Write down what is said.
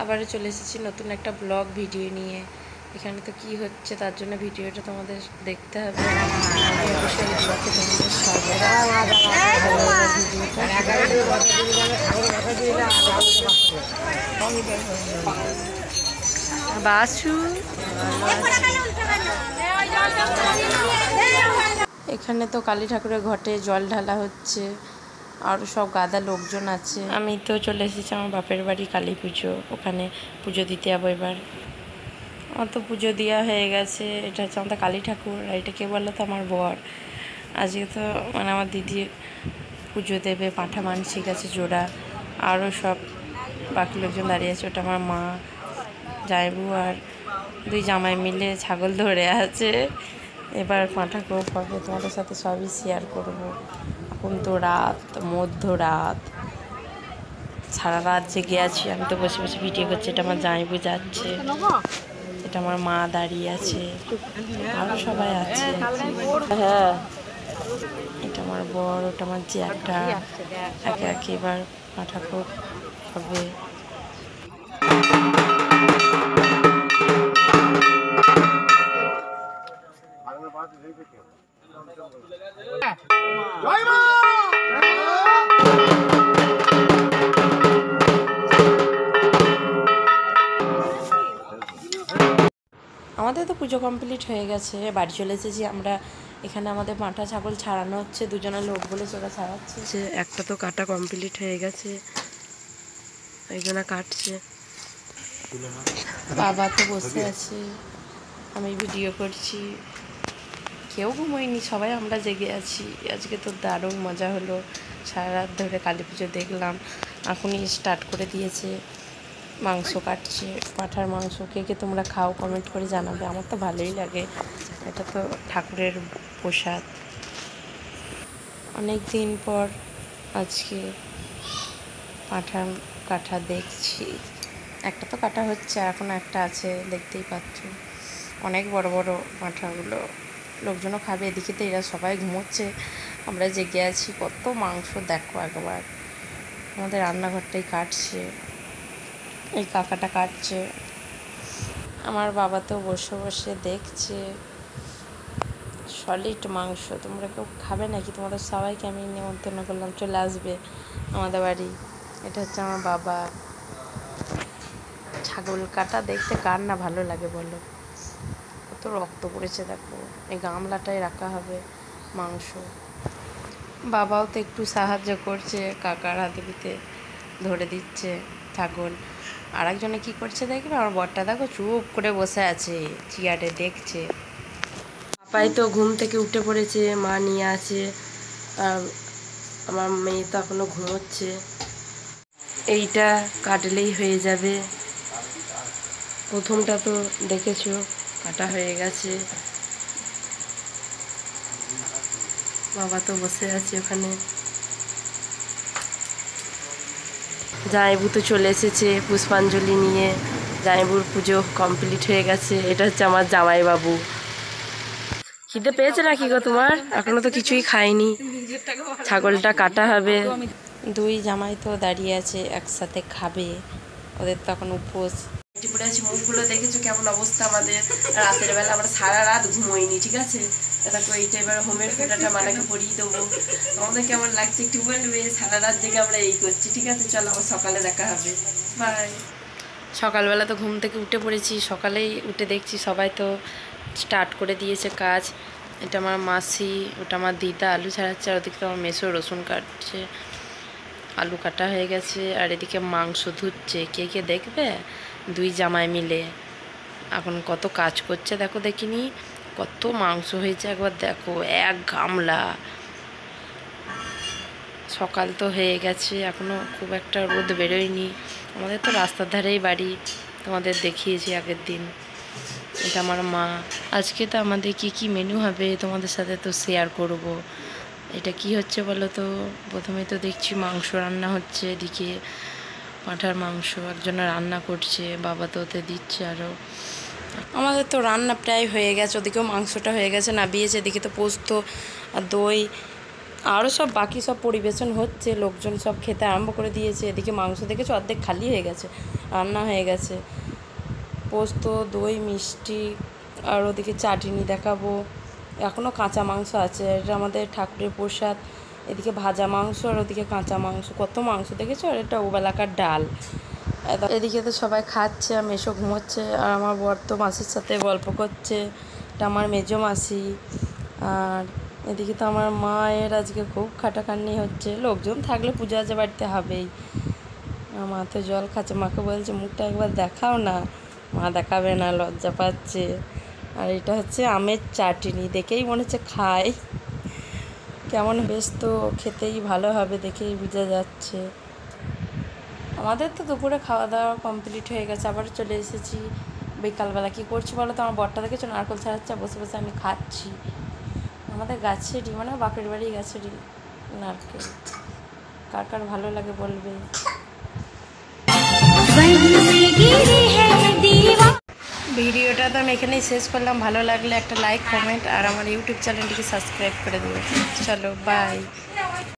আবার চলে এসেছি নতুন একটা ব্লগ ভিডিও নিয়ে। এখানে তো কি হচ্ছে তার জন্য ভিডিওটা তোমাদের দেখতে হবে। বাসু এখানে তো কালী ঠাকুরের ঘটে জল ঢালা হচ্ছে, আর সব গাদা লোকজন আছে। আমি তো চলে এসেছি আমার বাপের বাড়ি কালী পুজো, ওখানে পুজো দিতে যাবো এবার। আমার তো পুজো দেওয়া হয়ে গেছে। এটা হচ্ছে আমাদের কালী ঠাকুর, আর এটা কে বললো তো আমার বর। আজকে তো মানে আমার দিদি পুজো দেবে, পাঁঠা মানসিক আছে জোড়া, আরও সব বাকি লোকজন দাঁড়িয়ে আছে। ওটা আমার মা, জামাইবু আর দুই জামাই মিলে ছাগল ধরে আছে। এবার পাঁঠা কোপ হবে, তোমাদের সাথে সবই শেয়ার করবো। এখন তো রাত, মধ্যরাত, সারা রাত জেগে আছি। আমি তো বসে বসে ভিডিও করছি। এটা আমার জামাইবু যাচ্ছে, এটা আমার মা দাঁড়িয়ে আছে, আরও সবাই আছে। হ্যাঁ, এটা আমার বর, ওটা আমার জ্যাঠা। একে একে এবার পাঁঠা কোপ হবে। আমাদের তো পুজো কমপ্লিট হয়ে গেছে, বাড়ি চলে এসেছি আমরা। এখানে আমাদের পাঁঠা ছাগল ছাড়ানো হচ্ছে, দুজনের লোক বলে ওরা ছাড়াচ্ছে। একটা তো কাটা কমপ্লিট হয়ে গেছে, একজনা কাটছে। বাবা তো বসে আছে, আমি ভিডিও করছি। কেউ ঘুমোয়নি, সবাই আমরা জেগে আছি। আজকে তো দারুণ মজা হলো, সারা রাত ধরে কালী পুজো দেখলাম। এখনই স্টার্ট করে দিয়েছে, মাংস কাটছে, পাঁঠার মাংস। কে কে তোমরা খাও কমেন্ট করে জানাবে। আমার তো ভালোই লাগে, এটা তো ঠাকুরের প্রসাদ। অনেক দিন পর আজকে পাঁঠার কাটা দেখছি। একটা তো কাটা হচ্ছে, এখন একটা আছে, দেখতেই পাচ্ছ। অনেক বড় বড় পাঁঠাগুলো, লোকজনও খাবে। এদিকে তো এরা সবাই ঘুমোচ্ছে, আমরা জেগে আছি। কত মাংস দেখো একবার। আমাদের রান্নাঘরটাই কাটছে, এই কাকাটা কাটছে। আমার বাবা তো বসে বসে দেখছে। সলিড মাংস। তোমরা কেউ খাবে নাকি? তোমাদের সবাইকে আমি নিমন্ত্রণ করলাম, চলে আসবে আমাদের বাড়ি। এটা হচ্ছে আমার বাবা। ছাগল কাটা দেখতে কার না ভালো লাগে বলো? কত রক্ত পড়েছে দেখো। এই গামলাটায় রাখা হবে মাংস। বাবাও তো একটু সাহায্য করছে, কাকার হাতে পিঠে ধরে দিচ্ছে ছাগল। আর একজনে কী করছে দেখবে, আমার বরটা দেখো চুপ করে বসে আছে চেয়ারে, দেখছে। পাপাই তো ঘুম থেকে উঠে পড়েছে, মা নিয়ে আছে। আর আমার মেয়ে তো এখনো ঘুমোচ্ছে। এইটা কাটলেই হয়ে যাবে। প্রথমটা তো দেখেছো কাটা হয়ে গেছে। বাবা তো বসে আছে ওখানে। জামাইবু তো চলে এসেছে পুষ্পাঞ্জলি নিয়ে। জামাইবুর পুজো কমপ্লিট হয়ে গেছে। এটা হচ্ছে আমার জামাইবাবু। খিদে পেয়েছে নাকি গো তোমার? এখনো তো কিছুই খাইনি। ছাগলটা কাটা হবে। দুই জামাই তো দাঁড়িয়ে আছে, একসাথে খাবে। ওদের তো এখন উপোস। পড়ে আছে, মুখগুলো দেখেছো কেমন অবস্থা আমাদের। রাতের বেলা আমরা সারা রাত ঘুমোইনি, ঠিক আছে? দেখো এইটা এবার হোমের ফোঁটাটা মালাকে পরিয়ে দেবো। আমাদের কেমন লাগছে একটু বলবে। সারা রাত জেগে আমরা এই করছি, ঠিক আছে? চলো আবার সকালে দেখা হবে, বাই। সকালবেলা তো ঘুম থেকে উঠে পড়েছি, সকালেই উঠে দেখছি সবাই তো স্টার্ট করে দিয়েছে কাজ। এটা আমার মাসি, ওটা আমার দিদা আলু ছাড়াচ্ছে, আর ওদিকে তো আমার মেসো রসুন কাটছে। আলু কাটা হয়ে গেছে, আর এদিকে মাংস ধুচ্ছে। কে কে দেখবে? দুই জামাই মিলে এখন কত কাজ করছে দেখো, দেখিনি কত মাংস হয়েছে একবার দেখো, এক গামলা। সকাল তো হয়ে গেছে, এখনও খুব একটা রোদ বেরোয়নি। আমাদের তো রাস্তার ধারেই বাড়ি, তোমাদের দেখিয়েছি আগের দিন। এটা আমার মা। আজকে তো আমাদের কি কি মেনু হবে তোমাদের সাথে তো শেয়ার করব। এটা কি হচ্ছে বলো তো? প্রথমে তো দেখছি মাংস রান্না হচ্ছে, এদিকে পাঁঠার মাংস একজনে রান্না করছে, বাবা তো ওতে দিচ্ছে। আরও আমাদের তো রান্না প্রায় হয়ে গেছে, ওদিকেও মাংসটা হয়ে গেছে, নাবিয়েছে। এদিকে তো পোস্ত আর দই আরও সব বাকি সব পরিবেশন হচ্ছে, লোকজন সব খেতে আরম্ভ করে দিয়েছে। এদিকে মাংস দেখেছো অর্ধেক খালি হয়ে গেছে, রান্না হয়ে গেছে। পোস্ত, দই, মিষ্টি, আর ওদিকে চাটনি দেখাবো। এখনও কাঁচা মাংস আছে, এটা আমাদের ঠাকুরের প্রসাদ। এদিকে ভাজা মাংস আর ওদিকে কাঁচা মাংস, কত মাংস দেখেছো। আর এটা ওবেলাকার ডাল। এদিকে তো সবাই খাচ্ছে, আর মেসো ঘুমোচ্ছে, আর আমার বর তো মাসির সাথে গল্প করছে। এটা আমার মেজো মাসি। আর এদিকে তো আমার মায়ের আজকে খুব খাটাখাটনি হচ্ছে, লোকজন থাকলে পুজো আজা বাড়িতে হবেই। মা তো জল খাচ্ছে, মাকে বলছে মুখটা একবার দেখাও না, মা দেখাবে না, লজ্জা পাচ্ছে। আর এটা হচ্ছে আমের চাটনি, দেখেই মনে হচ্ছে খাই কেমন, বেশ তো খেতেই ভালো হবে দেখেই বোঝা যাচ্ছে। আমাদের তো দুপুরে খাওয়া দাওয়া কমপ্লিট হয়ে গেছে, আবার চলে এসেছি বিকালবেলা। কী করছি বলো তো, আমার বরটা দেখেছো নারকোল ছাড়াচ্ছে, বসে বসে আমি খাচ্ছি। আমাদের গাছেরই, মানে বাপের বাড়ি গাছেরই নারকেল। কার কার ভালো লাগে বলবে। ভিডিওটা তো আমি এখানেই শেষ করলাম। ভালো লাগলে একটা লাইক, কমেন্ট আর আমার ইউটিউব চ্যানেলটিকে সাবস্ক্রাইব করে দেবো। চলো বাই।